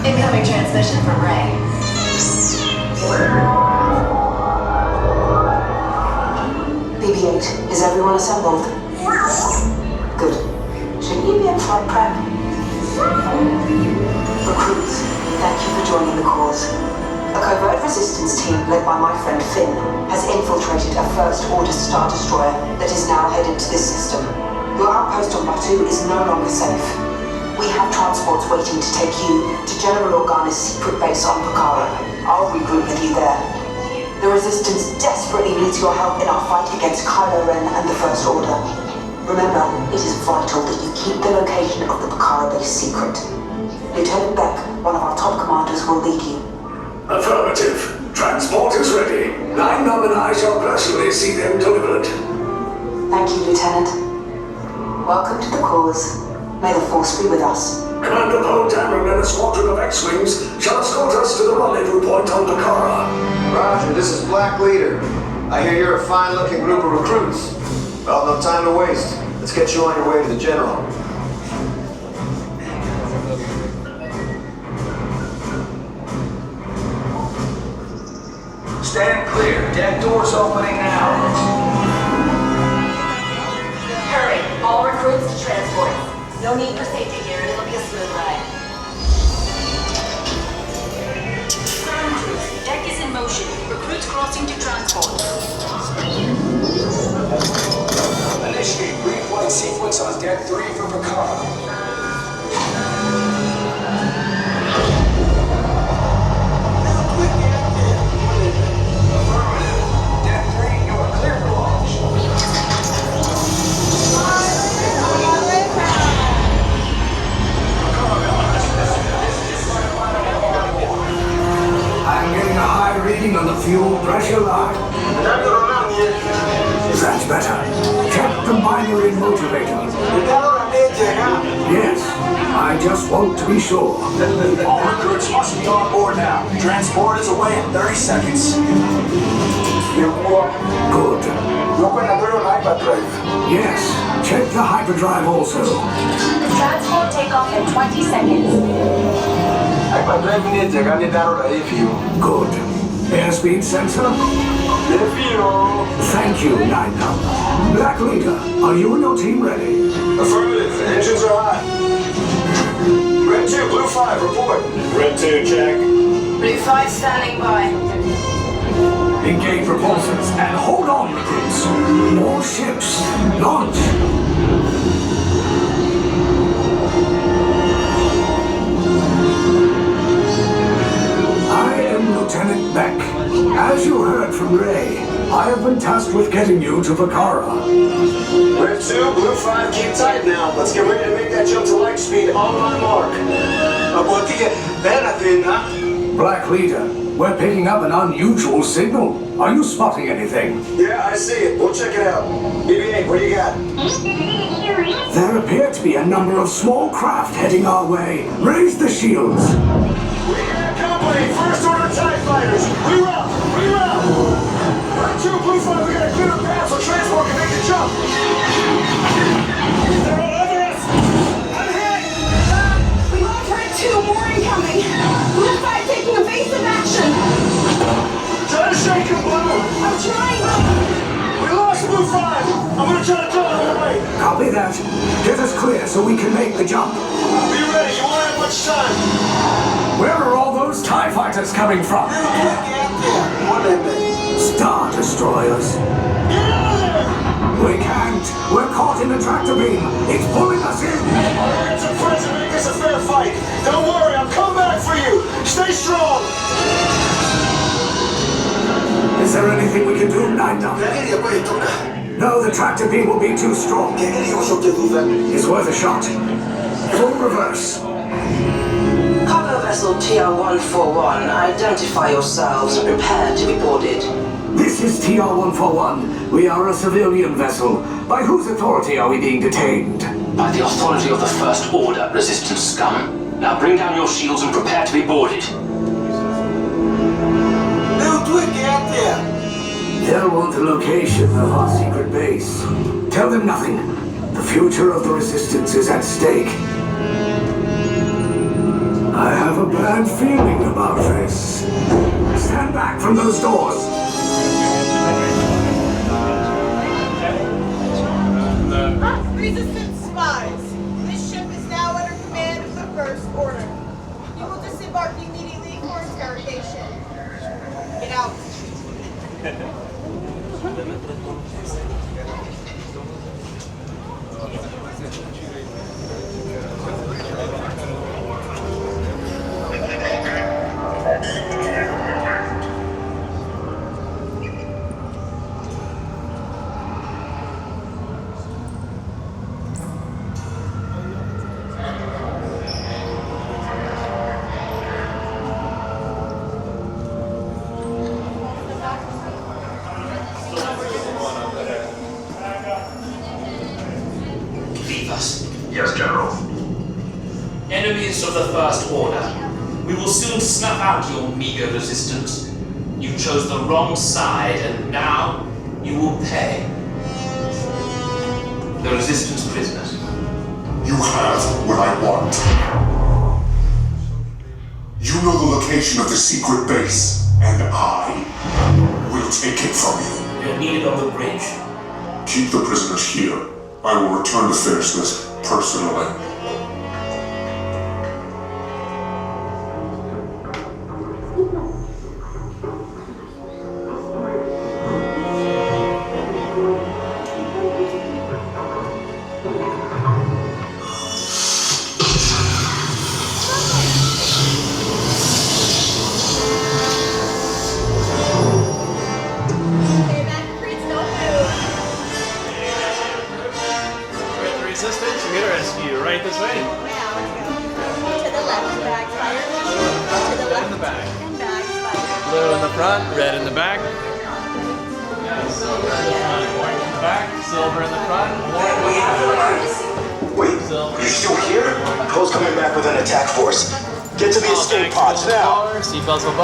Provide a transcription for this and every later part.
Incoming transmission from Ray. BB-8, is everyone assembled? Good. Shouldn't you be in flight prep? Recruits, thank you for joining the cause. A covert resistance team led by my friend Finn has infiltrated a First-Order Star Destroyer that is now headed to this system. Your outpost on Batuu is no longer safe. We have transports waiting to take you to General Organa's secret base on Pucara. I'll regroup with you there. The Resistance desperately needs your help in our fight against Kylo Ren and the First Order. Remember, it is vital that you keep the location of the Pucara base secret. Lieutenant Beck, one of our top commanders, will lead you. Affirmative. Transport is ready. 9-Num and I shall personally see them delivered. Thank you, Lieutenant. Welcome to the cause. May the Force be with us. Commander Poe Dameron and a squadron of X-Wings shall escort us to the rendezvous point on Pucara. Roger, this is Black Leader. I hear you're a fine-looking group of recruits. Well, no time to waste. Let's get you on your way to the General. Stand clear. Deck doors opening now. Hurry, all recruits to transport. No need for safety gear, and it'll be a smooth ride. Ground crew, deck is in motion. Recruits crossing to transport. Initiate pre-flight sequence on Deck 3 for Pucara. On the fuel pressure line. That's better. Check the binary motivator. Yes, I just want to be sure. All recruits must be on board now. Transport is away in 30 seconds. Good. Yes, check the hyperdrive also. Transport takeoff in 20 seconds. Good. Airspeed sensor? Thank you, 9-Num. Black Leader, are you and your team ready? Affirmative. Engines are hot. Red 2, Blue 5, report. Red 2, check. Blue 5 standing by. Engage propulsors and hold on, recruits. More ships. Launch. Lieutenant Beck, as you heard from Ray, I have been tasked with getting you to Pucara. Red 2, Blue 5, keep tight now. Let's get ready to make that jump to light speed on my mark. Black Leader, we're picking up an unusual signal. Are you spotting anything? Yeah, I see it. We'll check it out. BB-8, what do you got? There appear to be a number of small craft heading our way. Raise the shields. We got company, First Order TIE Fighters. Reroute! Reroute! Red 2, Blue 5, we got a clear path so transport can make the jump. They're all over us! I'm hit! We lost Red 2, more incoming. Blue 5 taking evasive action. Try to shake him, Blue! I'm trying. We lost Blue 5! I'm gonna try to jump on the way! Copy that. Get us clear so we can make the jump. Be ready, you won't have much time. Where are all those TIE fighters coming from? Star Destroyers. Get out of there! We can't. We're caught in the tractor beam. It's pulling us in. I'll get some friends and make this a fair fight. Don't worry, I'll come back for you. Stay strong. Is there anything we can do, 9-Num? No, the tractor beam will be too strong. It's worth a shot. Full reverse. Cargo vessel TR-141, identify yourselves and prepare to be boarded. This is TR-141. We are a civilian vessel. By whose authority are we being detained? By the authority of the First Order, resistance scum. Now bring down your shields and prepare to be boarded. They'll want the location of our secret base. Tell them nothing. The future of the Resistance is at stake. I have a bad feeling about this. Stand back from those doors. Resistance spies. This ship is now under command of the First Order. You will disembark immediately for interrogation. Get out. Yes, General. Enemies of the First Order, we will soon snuff out your meager resistance. You chose the wrong side, and now you will pay. The Resistance prisoners. You have what I want. You know the location of the secret base, and I will take it from you. You're needed on the bridge. Keep the prisoners here. I will return to finish this personally.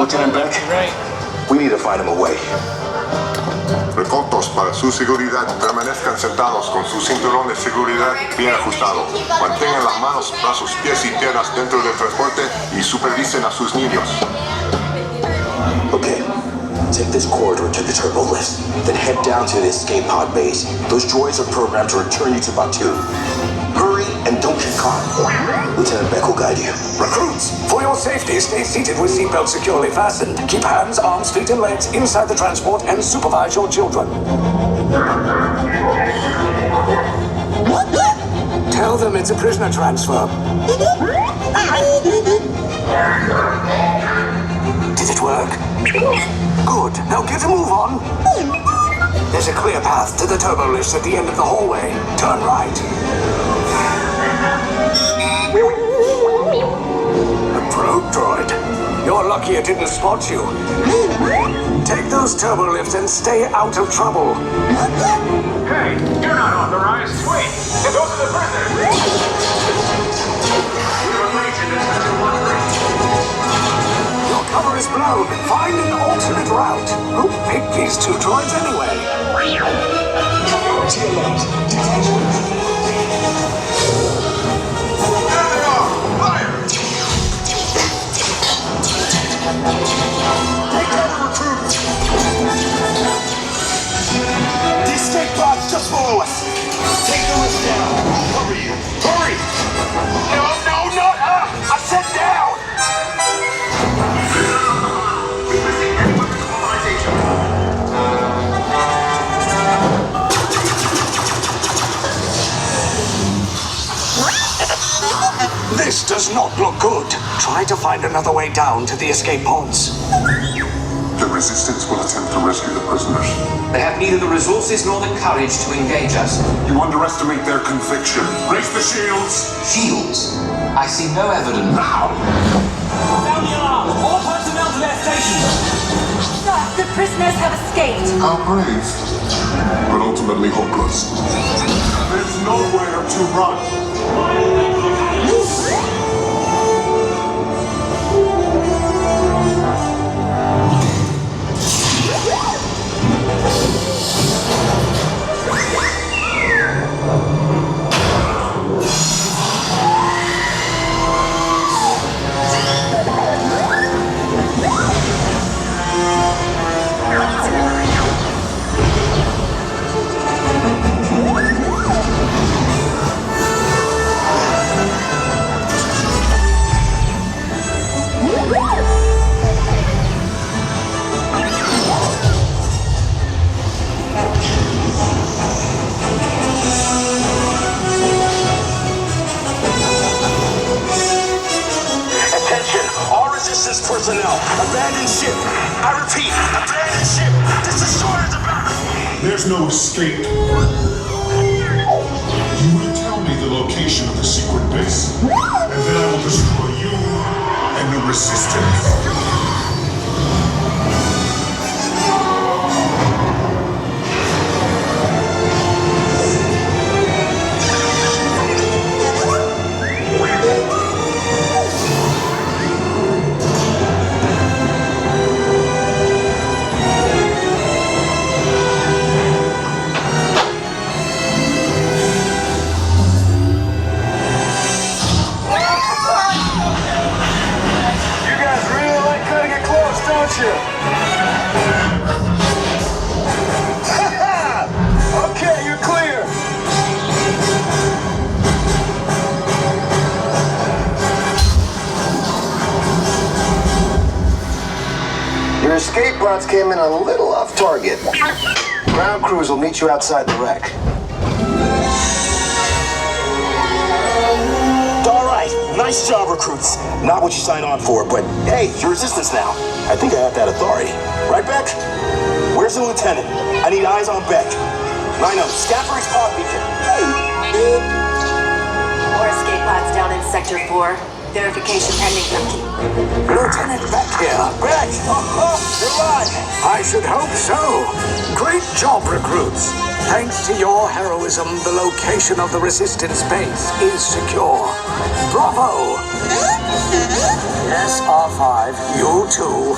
Lieutenant Beck, we need to find him a way. Recotos para su seguridad. Permanezcan sentados con su cinturón de seguridad bien ajustado. Mantengan las manos, brazos, pies y piernas dentro del transporte y supervisen a sus niños. Okay, take this corridor to the turbo lift, then head down to the escape pod base. Those droids are programmed to return you to Batuu. Hurry and don't get caught. Lieutenant Beck will guide you. Recruits, for your safety, stay seated with seatbelts securely fastened. Keep hands, arms, feet, and legs inside the transport and supervise your children. Tell them it's a prisoner transfer. Did it work? Good. Now get a move on. There's a clear path to the turbo lifts at the end of the hallway. Turn right. A probe droid. You're lucky it didn't spot you. Take those turbo lifts and stay out of trouble. Hey, you're not authorized. Wait, and those are the prisoners. Your cover is blown. Find an alternate route. Who picked these two droids anyway? The escape pod's just below us. Take the lift down. Cover you. Hurry! No, not up! I said down! This does not look good. Try to find another way down to the escape pods. The Resistance will attempt to rescue the prisoners. They have neither the resources nor the courage to engage us. You underestimate their conviction. Raise the shields! Shields? I see no evidence. Now! Sound the alarm! All personnel to their stations! Sir, the prisoners have escaped. How brave, but ultimately hopeless. There's nowhere to run. personnel. Abandon ship. I repeat, abandon ship. This destroyer's about. There's no escape. You will tell me the location of the secret base, and then I will destroy you and the Resistance. Okay, you're clear. Your escape pods came in a little off target. Ground crews will meet you outside the wreck. All right, nice job, recruits. Not what you signed on for, but hey, you're Resistance now. I think I have that authority. Right, Beck? Where's the lieutenant? I need eyes on Beck. Rhino, scan for his pod beacon. More escape pods down in Sector 4. Verification pending, Captain. Lieutenant Beck here. Beck! Oh, you're alive! I should hope so. Great job, recruits. Thanks to your heroism, the location of the Resistance base is secure. Bravo! Yes, R5, you too.